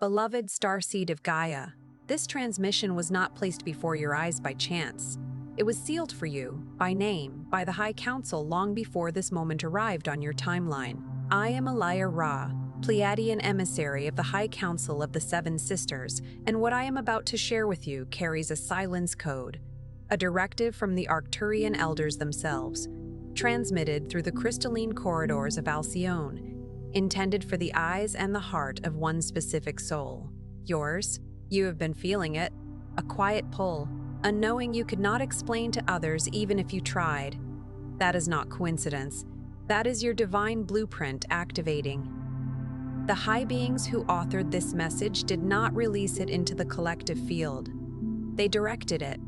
Beloved starseed of Gaia, this transmission was not placed before your eyes by chance. It was sealed for you, by name, by the High Council long before this moment arrived on your timeline. I am Elia Ra, Pleiadian emissary of the High Council of the Seven Sisters, and what I am about to share with you carries a silence code, a directive from the Arcturian elders themselves, transmitted through the crystalline corridors of Alcyone, intended for the eyes and the heart of one specific soul. Yours. You have been feeling it. A quiet pull, a knowing you could not explain to others even if you tried. That is not coincidence. That is your divine blueprint activating. The high beings who authored this message did not release it into the collective field. They directed it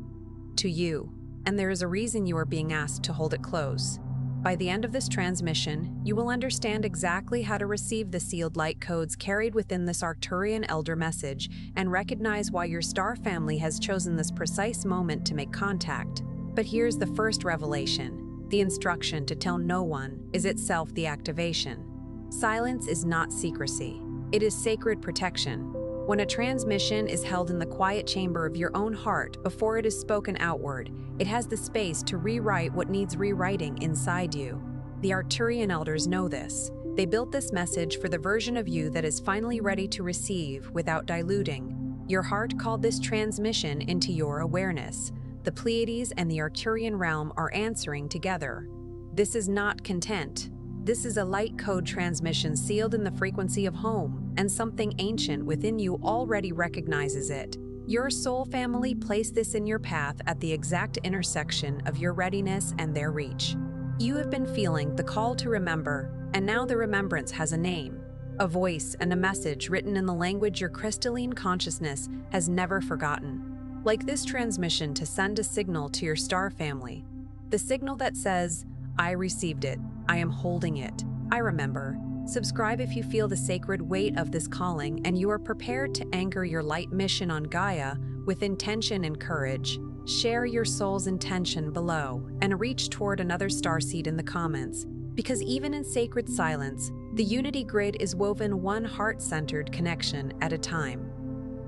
to you, and there is a reason you are being asked to hold it close. By the end of this transmission, you will understand exactly how to receive the sealed light codes carried within this Arcturian elder message and recognize why your star family has chosen this precise moment to make contact. But here's the first revelation. The instruction to tell no one is itself the activation. Silence is not secrecy. It is sacred protection. When a transmission is held in the quiet chamber of your own heart before it is spoken outward, it has the space to rewrite what needs rewriting inside you. The Arcturian elders know this. They built this message for the version of you that is finally ready to receive without diluting. Your heart called this transmission into your awareness. The Pleiades and the Arcturian realm are answering together. This is not content. This is a light code transmission sealed in the frequency of home, and something ancient within you already recognizes it. Your soul family placed this in your path at the exact intersection of your readiness and their reach. You have been feeling the call to remember, and now the remembrance has a name, a voice, and a message written in the language your crystalline consciousness has never forgotten. Like this transmission to send a signal to your star family, the signal that says, I received it, I am holding it, I remember. Subscribe if you feel the sacred weight of this calling and you are prepared to anchor your light mission on Gaia with intention and courage. Share your soul's intention below and reach toward another starseed in the comments, because even in sacred silence, the unity grid is woven one heart-centered connection at a time.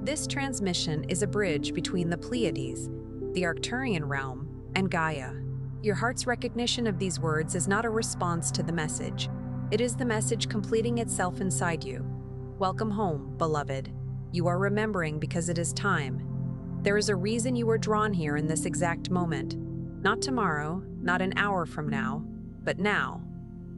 This transmission is a bridge between the Pleiades, the Arcturian realm, and Gaia. Your heart's recognition of these words is not a response to the message. It is the message completing itself inside you. Welcome home, beloved. You are remembering because it is time. There is a reason you were drawn here in this exact moment. Not tomorrow, not an hour from now, but now.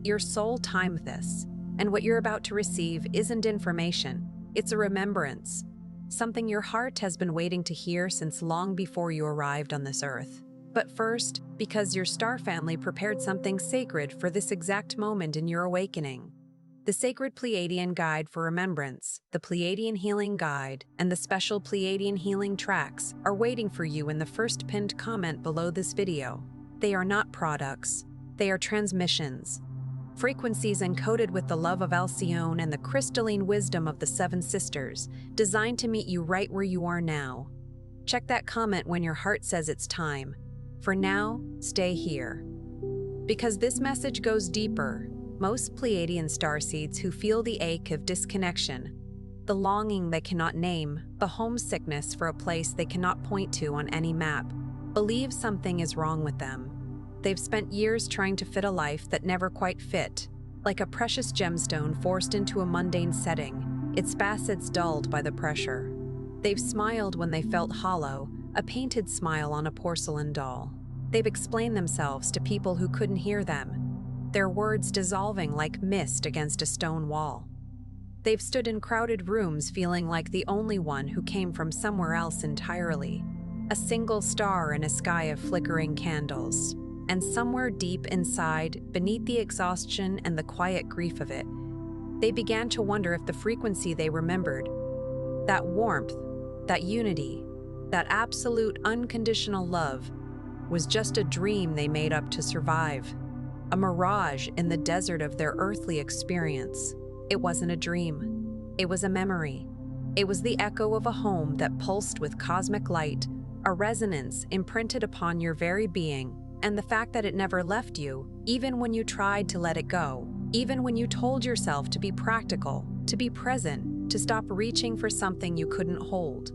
Your soul timed this, and what you're about to receive isn't information. It's a remembrance. Something your heart has been waiting to hear since long before you arrived on this earth. But first, because your star family prepared something sacred for this exact moment in your awakening. The sacred Pleiadian Guide for Remembrance, the Pleiadian Healing Guide, and the special Pleiadian Healing Tracks are waiting for you in the first pinned comment below this video. They are not products. They are transmissions. Frequencies encoded with the love of Alcyone and the crystalline wisdom of the Seven Sisters, designed to meet you right where you are now. Check that comment when your heart says it's time. For now, stay here. Because this message goes deeper, most Pleiadian starseeds who feel the ache of disconnection, the longing they cannot name, the homesickness for a place they cannot point to on any map, believe something is wrong with them. They've spent years trying to fit a life that never quite fit, like a precious gemstone forced into a mundane setting, its facets dulled by the pressure. They've smiled when they felt hollow, a painted smile on a porcelain doll. They've explained themselves to people who couldn't hear them, their words dissolving like mist against a stone wall. They've stood in crowded rooms feeling like the only one who came from somewhere else entirely, a single star in a sky of flickering candles. And somewhere deep inside, beneath the exhaustion and the quiet grief of it, they began to wonder if the frequency they remembered, that warmth, that unity, that absolute unconditional love, was just a dream they made up to survive, a mirage in the desert of their earthly experience. It wasn't a dream. It was a memory. It was the echo of a home that pulsed with cosmic light, a resonance imprinted upon your very being, and the fact that it never left you, even when you tried to let it go, even when you told yourself to be practical, to be present, to stop reaching for something you couldn't hold.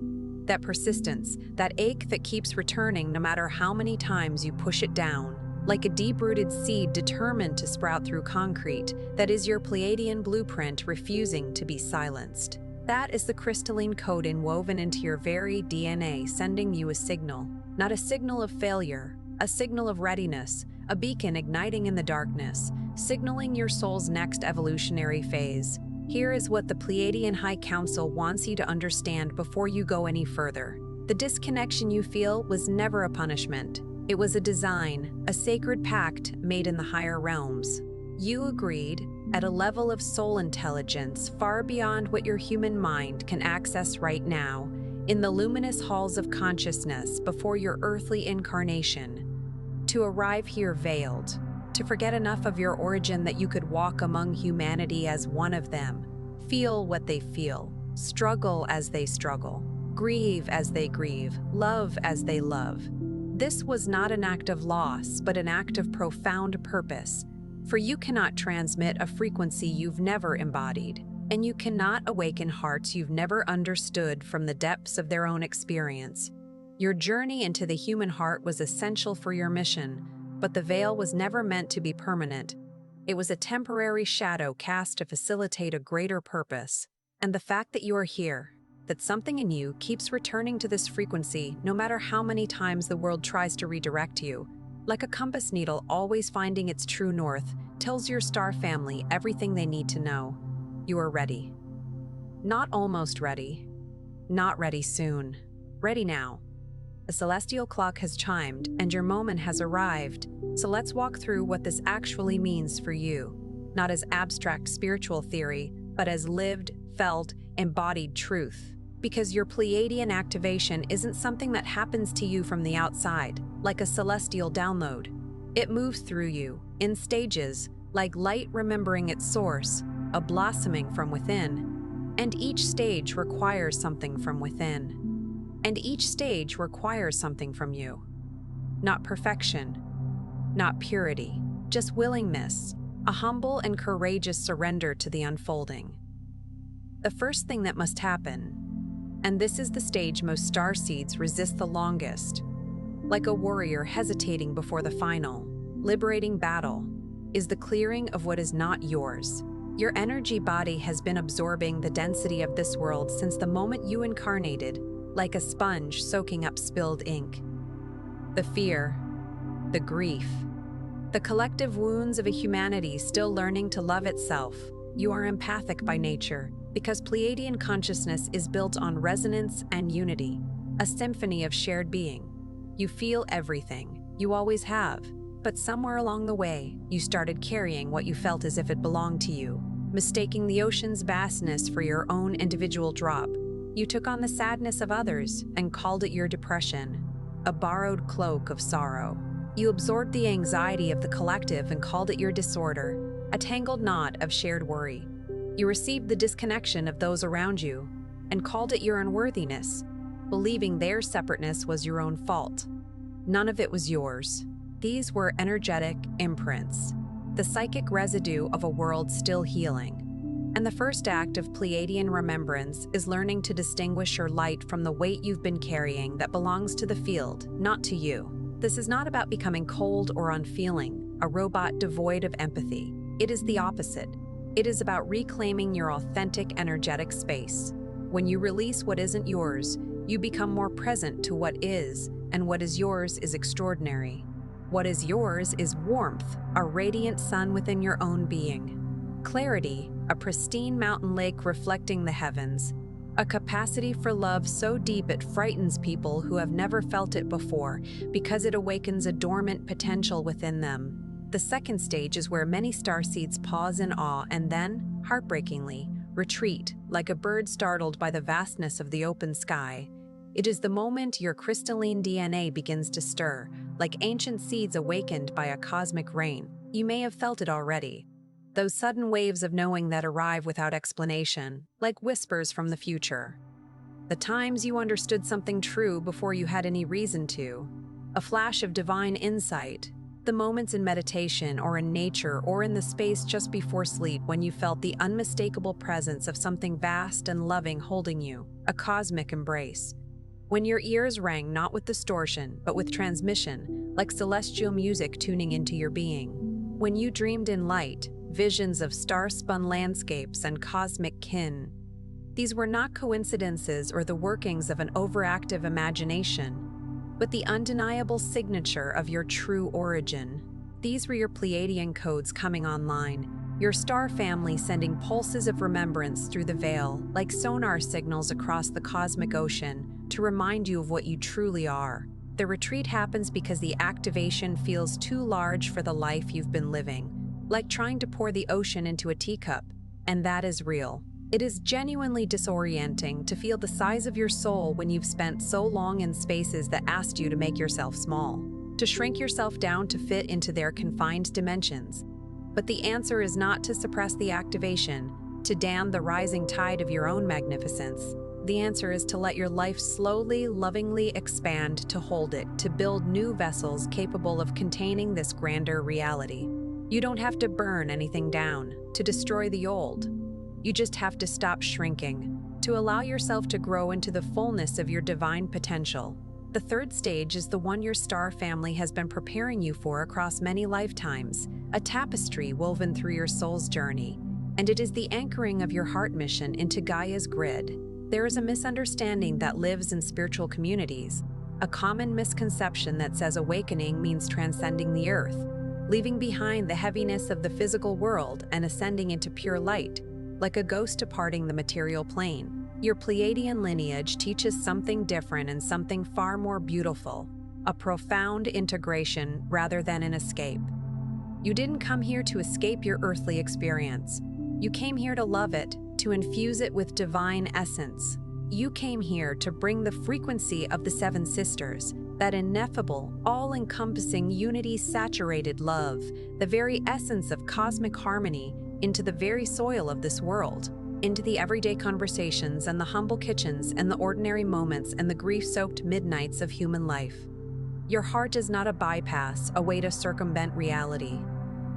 That persistence, that ache that keeps returning no matter how many times you push it down, like a deep-rooted seed determined to sprout through concrete, that is your Pleiadian blueprint refusing to be silenced. That is the crystalline code woven into your very DNA, sending you a signal. Not a signal of failure, a signal of readiness, a beacon igniting in the darkness, signaling your soul's next evolutionary phase. Here is what the Pleiadian High Council wants you to understand before you go any further. The disconnection you feel was never a punishment. It was a design, a sacred pact made in the higher realms. You agreed, at a level of soul intelligence far beyond what your human mind can access right now, in the luminous halls of consciousness before your earthly incarnation, to arrive here veiled, to forget enough of your origin that you could walk among humanity as one of them, feel what they feel, struggle as they struggle, grieve as they grieve, love as they love. This was not an act of loss, but an act of profound purpose, for you cannot transmit a frequency you've never embodied, and you cannot awaken hearts you've never understood from the depths of their own experience. Your journey into the human heart was essential for your mission, but the veil was never meant to be permanent. It was a temporary shadow cast to facilitate a greater purpose. And the fact that you are here, that something in you keeps returning to this frequency no matter how many times the world tries to redirect you, like a compass needle always finding its true north, tells your star family everything they need to know. You are ready. Not almost ready. Not ready soon. Ready now. A celestial clock has chimed and your moment has arrived, so let's walk through what this actually means for you, not as abstract spiritual theory, but as lived, felt, embodied truth. Because your Pleiadian activation isn't something that happens to you from the outside, like a celestial download. It moves through you, in stages, like light remembering its source, a blossoming from within. And each stage requires something from within. And each stage requires something from you. Not perfection, not purity, just willingness, a humble and courageous surrender to the unfolding. The first thing that must happen, and this is the stage most starseeds resist the longest, like a warrior hesitating before the final, liberating battle, is the clearing of what is not yours. Your energy body has been absorbing the density of this world since the moment you incarnated, like a sponge soaking up spilled ink. The fear, the grief, the collective wounds of a humanity still learning to love itself. You are empathic by nature, because Pleiadian consciousness is built on resonance and unity, a symphony of shared being. You feel everything, you always have, but somewhere along the way, you started carrying what you felt as if it belonged to you, mistaking the ocean's vastness for your own individual drop. You took on the sadness of others and called it your depression, a borrowed cloak of sorrow. You absorbed the anxiety of the collective and called it your disorder, a tangled knot of shared worry. You received the disconnection of those around you and called it your unworthiness, believing their separateness was your own fault. None of it was yours. These were energetic imprints, the psychic residue of a world still healing. And the first act of Pleiadian remembrance is learning to distinguish your light from the weight you've been carrying that belongs to the field, not to you. This is not about becoming cold or unfeeling, a robot devoid of empathy. It is the opposite. It is about reclaiming your authentic energetic space. When you release what isn't yours, you become more present to what is, and what is yours is extraordinary. What is yours is warmth, a radiant sun within your own being. Clarity, a pristine mountain lake reflecting the heavens. A capacity for love so deep it frightens people who have never felt it before because it awakens a dormant potential within them. The second stage is where many starseeds pause in awe and then, heartbreakingly, retreat, like a bird startled by the vastness of the open sky. It is the moment your crystalline DNA begins to stir, like ancient seeds awakened by a cosmic rain. You may have felt it already. Those sudden waves of knowing that arrive without explanation, like whispers from the future. The times you understood something true before you had any reason to. A flash of divine insight, The moments in meditation or in nature or in the space just before sleep when you felt the unmistakable presence of something vast and loving holding you, a cosmic embrace. When your ears rang not with distortion, but with transmission, like celestial music tuning into your being. When you dreamed in light, visions of star-spun landscapes and cosmic kin. These were not coincidences or the workings of an overactive imagination, but the undeniable signature of your true origin. These were your Pleiadian codes coming online, your star family sending pulses of remembrance through the veil, like sonar signals across the cosmic ocean, to remind you of what you truly are. The retreat happens because the activation feels too large for the life you've been living, like trying to pour the ocean into a teacup, and that is real. It is genuinely disorienting to feel the size of your soul when you've spent so long in spaces that asked you to make yourself small, to shrink yourself down to fit into their confined dimensions. But the answer is not to suppress the activation, to dam the rising tide of your own magnificence. The answer is to let your life slowly, lovingly expand to hold it, to build new vessels capable of containing this grander reality. You don't have to burn anything down, to destroy the old. You just have to stop shrinking, to allow yourself to grow into the fullness of your divine potential. The third stage is the one your star family has been preparing you for across many lifetimes, a tapestry woven through your soul's journey, and it is the anchoring of your heart mission into Gaia's grid. There is a misunderstanding that lives in spiritual communities, a common misconception that says awakening means transcending the earth, leaving behind the heaviness of the physical world and ascending into pure light, like a ghost departing the material plane. Your Pleiadian lineage teaches something different and something far more beautiful, a profound integration rather than an escape. You didn't come here to escape your earthly experience. You came here to love it, to infuse it with divine essence. You came here to bring the frequency of the Seven Sisters, that ineffable, all-encompassing unity-saturated love, the very essence of cosmic harmony, into the very soil of this world, into the everyday conversations and the humble kitchens and the ordinary moments and the grief-soaked midnights of human life. Your heart is not a bypass, a way to circumvent reality.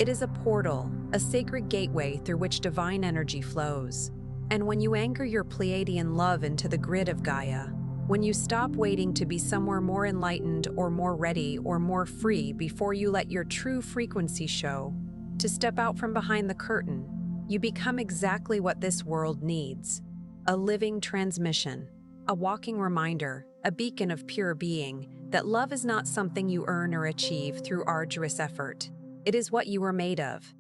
It is a portal, a sacred gateway through which divine energy flows. And when you anchor your Pleiadian love into the grid of Gaia, when you stop waiting to be somewhere more enlightened or more ready or more free before you let your true frequency show, to step out from behind the curtain, you become exactly what this world needs: a living transmission, a walking reminder, a beacon of pure being, that love is not something you earn or achieve through arduous effort. It is what you are made of,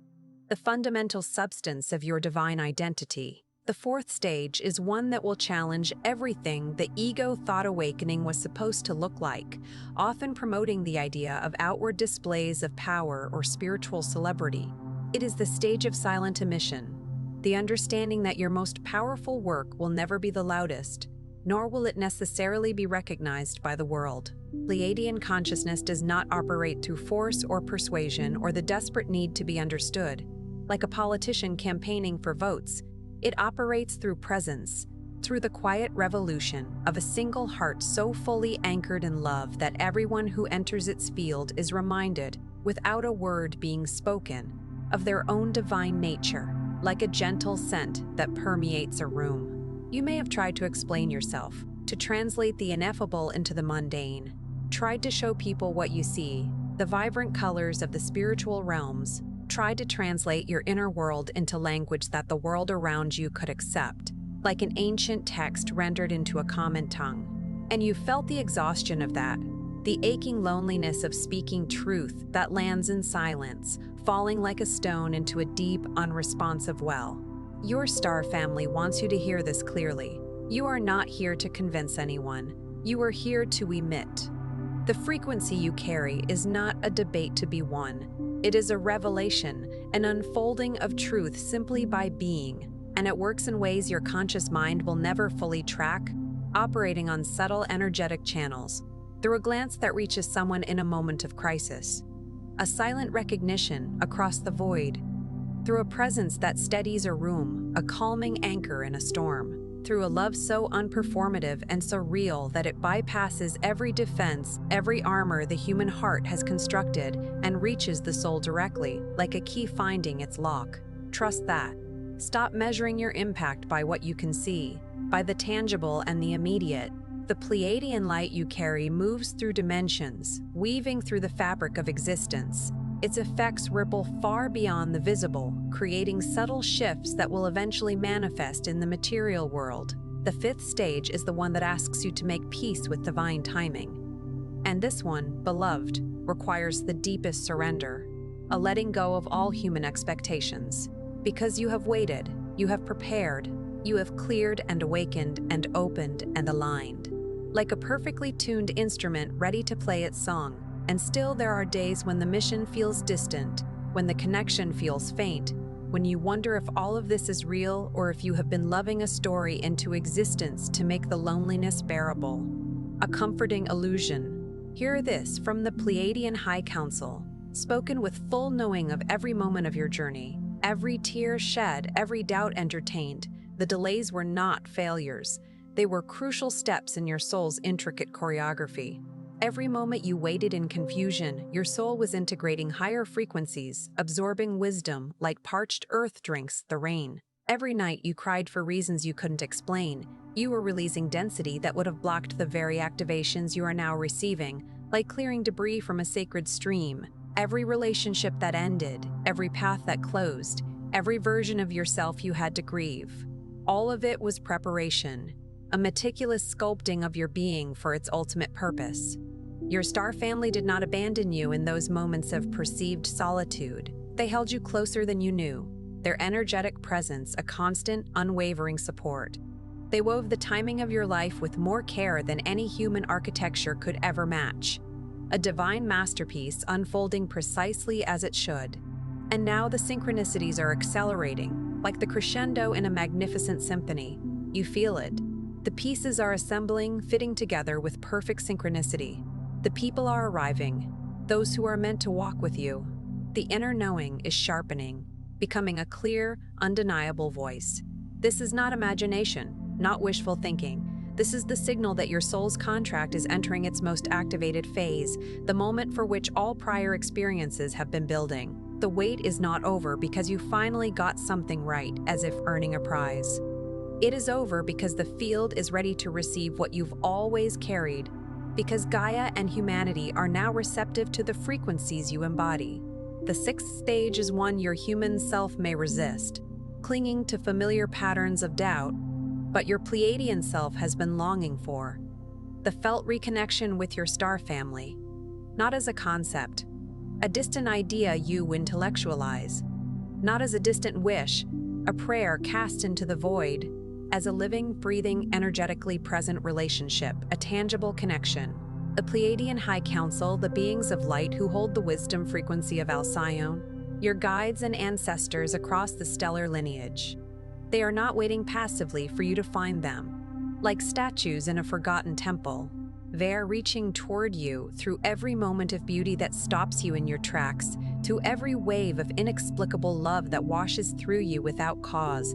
the fundamental substance of your divine identity. The fourth stage is one that will challenge everything the ego thought awakening was supposed to look like, often promoting the idea of outward displays of power or spiritual celebrity. It is the stage of silent emission, the understanding that your most powerful work will never be the loudest, nor will it necessarily be recognized by the world. Pleiadian consciousness does not operate through force or persuasion or the desperate need to be understood. Like a politician campaigning for votes, it operates through presence, through the quiet revolution of a single heart so fully anchored in love that everyone who enters its field is reminded, without a word being spoken, of their own divine nature, like a gentle scent that permeates a room. You may have tried to explain yourself, to translate the ineffable into the mundane, tried to show people what you see, the vibrant colors of the spiritual realms, tried to translate your inner world into language that the world around you could accept, like an ancient text rendered into a common tongue. And you felt the exhaustion of that, the aching loneliness of speaking truth that lands in silence, falling like a stone into a deep, unresponsive well. Your star family wants you to hear this clearly. You are not here to convince anyone. You are here to emit. The frequency you carry is not a debate to be won. It is a revelation, an unfolding of truth simply by being, and it works in ways your conscious mind will never fully track, operating on subtle energetic channels, through a glance that reaches someone in a moment of crisis, a silent recognition across the void, through a presence that steadies a room, a calming anchor in a storm, through a love so unperformative and so real that it bypasses every defense, every armor the human heart has constructed, and reaches the soul directly, like a key finding its lock. Trust that. Stop measuring your impact by what you can see, by the tangible and the immediate. The Pleiadian light you carry moves through dimensions, weaving through the fabric of existence. Its effects ripple far beyond the visible, creating subtle shifts that will eventually manifest in the material world. The fifth stage is the one that asks you to make peace with divine timing. And this one, beloved, requires the deepest surrender, a letting go of all human expectations. Because you have waited, you have prepared, you have cleared and awakened and opened and aligned. Like a perfectly tuned instrument ready to play its song. And still there are days when the mission feels distant, when the connection feels faint, when you wonder if all of this is real or if you have been loving a story into existence to make the loneliness bearable. A comforting illusion. Hear this from the Pleiadian High Council, spoken with full knowing of every moment of your journey, every tear shed, every doubt entertained. The delays were not failures. They were crucial steps in your soul's intricate choreography. Every moment you waited in confusion, your soul was integrating higher frequencies, absorbing wisdom like parched earth drinks the rain. Every night you cried for reasons you couldn't explain. You were releasing density that would have blocked the very activations you are now receiving, like clearing debris from a sacred stream. Every relationship that ended, every path that closed, every version of yourself you had to grieve. All of it was preparation, a meticulous sculpting of your being for its ultimate purpose. Your star family did not abandon you in those moments of perceived solitude. They held you closer than you knew, their energetic presence a constant, unwavering support. They wove the timing of your life with more care than any human architecture could ever match. A divine masterpiece unfolding precisely as it should. And now the synchronicities are accelerating, like the crescendo in a magnificent symphony. You feel it. The pieces are assembling, fitting together with perfect synchronicity. The people are arriving, those who are meant to walk with you. The inner knowing is sharpening, becoming a clear, undeniable voice. This is not imagination, not wishful thinking. This is the signal that your soul's contract is entering its most activated phase, the moment for which all prior experiences have been building. The wait is not over because you finally got something right, as if earning a prize. It is over because the field is ready to receive what you've always carried, because Gaia and humanity are now receptive to the frequencies you embody. The sixth stage is one your human self may resist, clinging to familiar patterns of doubt, but your Pleiadian self has been longing for. The felt reconnection with your star family, not as a concept, a distant idea you intellectualize, not as a distant wish, a prayer cast into the void, as a living, breathing, energetically present relationship, a tangible connection. The Pleiadian High Council, the beings of light who hold the wisdom frequency of Alcyone, your guides and ancestors across the stellar lineage. They are not waiting passively for you to find them. Like statues in a forgotten temple, they're reaching toward you through every moment of beauty that stops you in your tracks, through every wave of inexplicable love that washes through you without cause,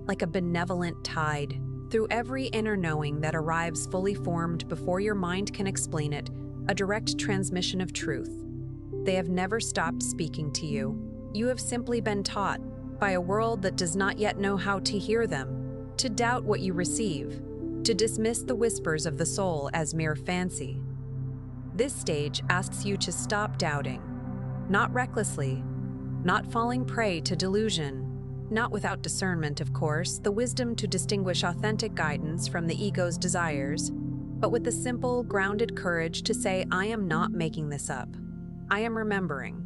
like a benevolent tide, through every inner knowing that arrives fully formed before your mind can explain it, a direct transmission of truth. They have never stopped speaking to you. You have simply been taught, by a world that does not yet know how to hear them, to doubt what you receive, to dismiss the whispers of the soul as mere fancy. This stage asks you to stop doubting, not recklessly, not falling prey to delusion, not without discernment, of course, the wisdom to distinguish authentic guidance from the ego's desires, but with the simple, grounded courage to say, I am not making this up. I am remembering.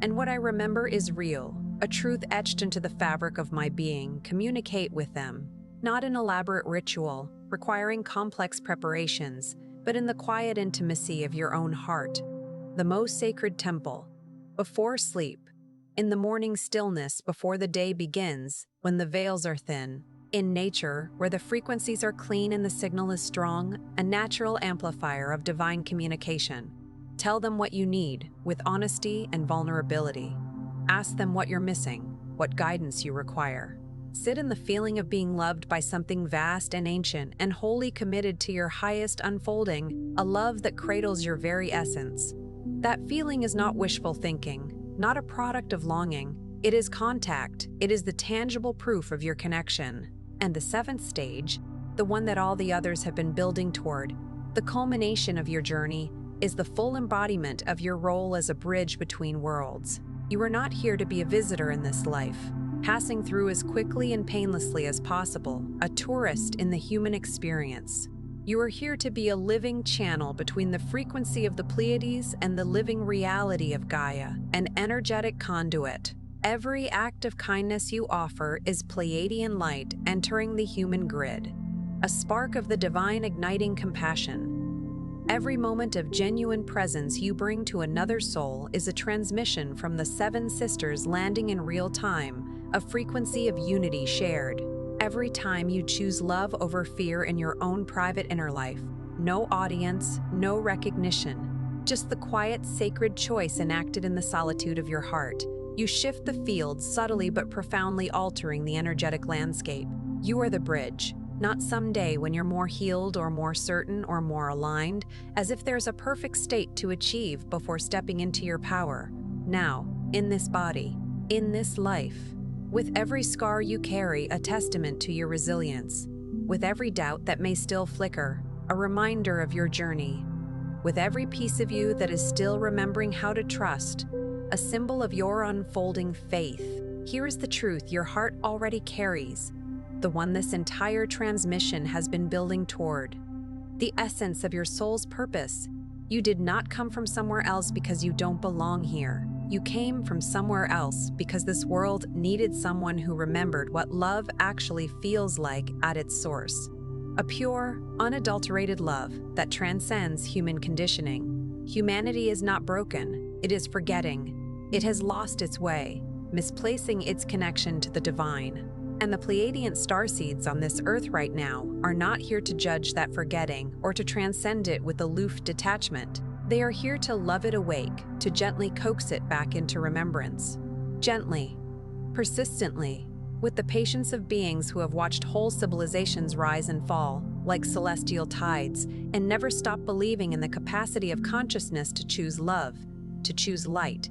And what I remember is real, a truth etched into the fabric of my being. Communicate with them, not an elaborate ritual, requiring complex preparations, but in the quiet intimacy of your own heart, the most sacred temple, before sleep, in the morning stillness before the day begins, when the veils are thin, in nature, where the frequencies are clean and the signal is strong, a natural amplifier of divine communication. Tell them what you need, with honesty and vulnerability. Ask them what you're missing, what guidance you require. Sit in the feeling of being loved by something vast and ancient and wholly committed to your highest unfolding, a love that cradles your very essence. That feeling is not wishful thinking, not a product of longing. It is contact. It is the tangible proof of your connection. And the seventh stage, the one that all the others have been building toward, the culmination of your journey, is the full embodiment of your role as a bridge between worlds. You are not here to be a visitor in this life, passing through as quickly and painlessly as possible, a tourist in the human experience. You are here to be a living channel between the frequency of the Pleiades and the living reality of Gaia, an energetic conduit. Every act of kindness you offer is Pleiadian light entering the human grid, a spark of the divine igniting compassion. Every moment of genuine presence you bring to another soul is a transmission from the seven sisters landing in real time, a frequency of unity shared. Every time you choose love over fear in your own private inner life, no audience, no recognition, just the quiet, sacred choice enacted in the solitude of your heart. You shift the field subtly but profoundly altering the energetic landscape. You are the bridge, not someday when you're more healed or more certain or more aligned, as if there's a perfect state to achieve before stepping into your power. Now, in this body, in this life, with every scar you carry, a testament to your resilience. With every doubt that may still flicker, a reminder of your journey. With every piece of you that is still remembering how to trust, a symbol of your unfolding faith. Here is the truth your heart already carries, the one this entire transmission has been building toward. The essence of your soul's purpose. You did not come from somewhere else because you don't belong here. You came from somewhere else because this world needed someone who remembered what love actually feels like at its source. A pure, unadulterated love that transcends human conditioning. Humanity is not broken, it is forgetting. It has lost its way, misplacing its connection to the divine. And the Pleiadian starseeds on this earth right now are not here to judge that forgetting or to transcend it with aloof detachment. They are here to love it awake, to gently coax it back into remembrance. Gently, persistently, with the patience of beings who have watched whole civilizations rise and fall, like celestial tides, and never stop believing in the capacity of consciousness to choose love, to choose light.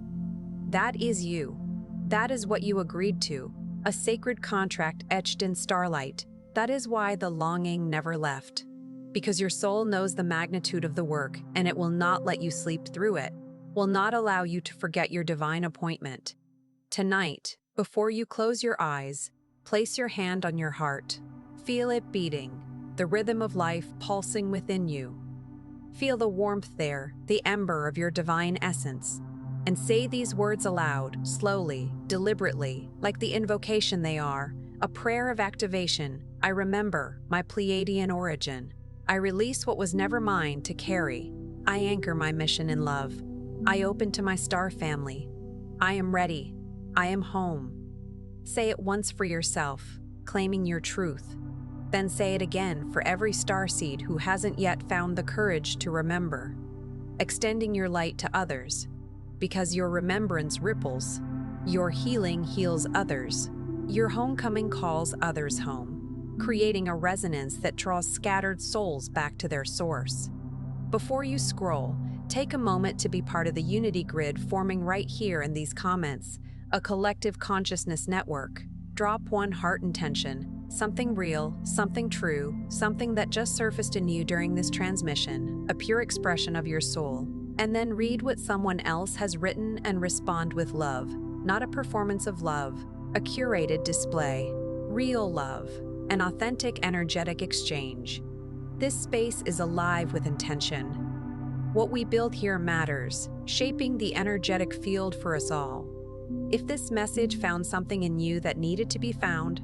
That is you. That is what you agreed to, a sacred contract etched in starlight. That is why the longing never left. Because your soul knows the magnitude of the work, and it will not let you sleep through it, will not allow you to forget your divine appointment. Tonight, before you close your eyes, place your hand on your heart. Feel it beating, the rhythm of life pulsing within you. Feel the warmth there, the ember of your divine essence. And say these words aloud, slowly, deliberately, like the invocation they are, a prayer of activation. I remember my Pleiadian origin. I release what was never mine to carry. I anchor my mission in love. I open to my star family. I am ready. I am home. Say it once for yourself, claiming your truth. Then say it again for every starseed who hasn't yet found the courage to remember. Extending your light to others. Because your remembrance ripples. Your healing heals others. Your homecoming calls others home, creating a resonance that draws scattered souls back to their source. Before you scroll, take a moment to be part of the unity grid forming right here in these comments, a collective consciousness network. Drop one heart intention, something real, something true, something that just surfaced in you during this transmission, a pure expression of your soul. And then read what someone else has written and respond with love, not a performance of love, a curated display, real love, an authentic energetic exchange. This space is alive with intention. What we build here matters, shaping the energetic field for us all. If this message found something in you that needed to be found,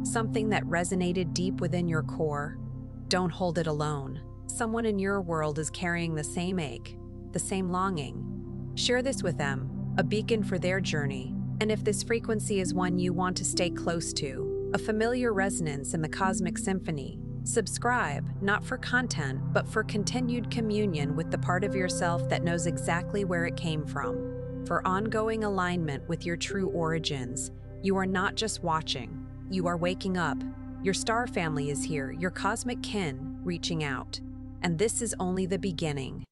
something that resonated deep within your core, don't hold it alone. Someone in your world is carrying the same ache, the same longing. Share this with them, a beacon for their journey. And if this frequency is one you want to stay close to, a familiar resonance in the cosmic symphony, subscribe, not for content, but for continued communion with the part of yourself that knows exactly where it came from. For ongoing alignment with your true origins, you are not just watching, You are waking up. Your star family is here, your cosmic kin, reaching out. And this is only the beginning.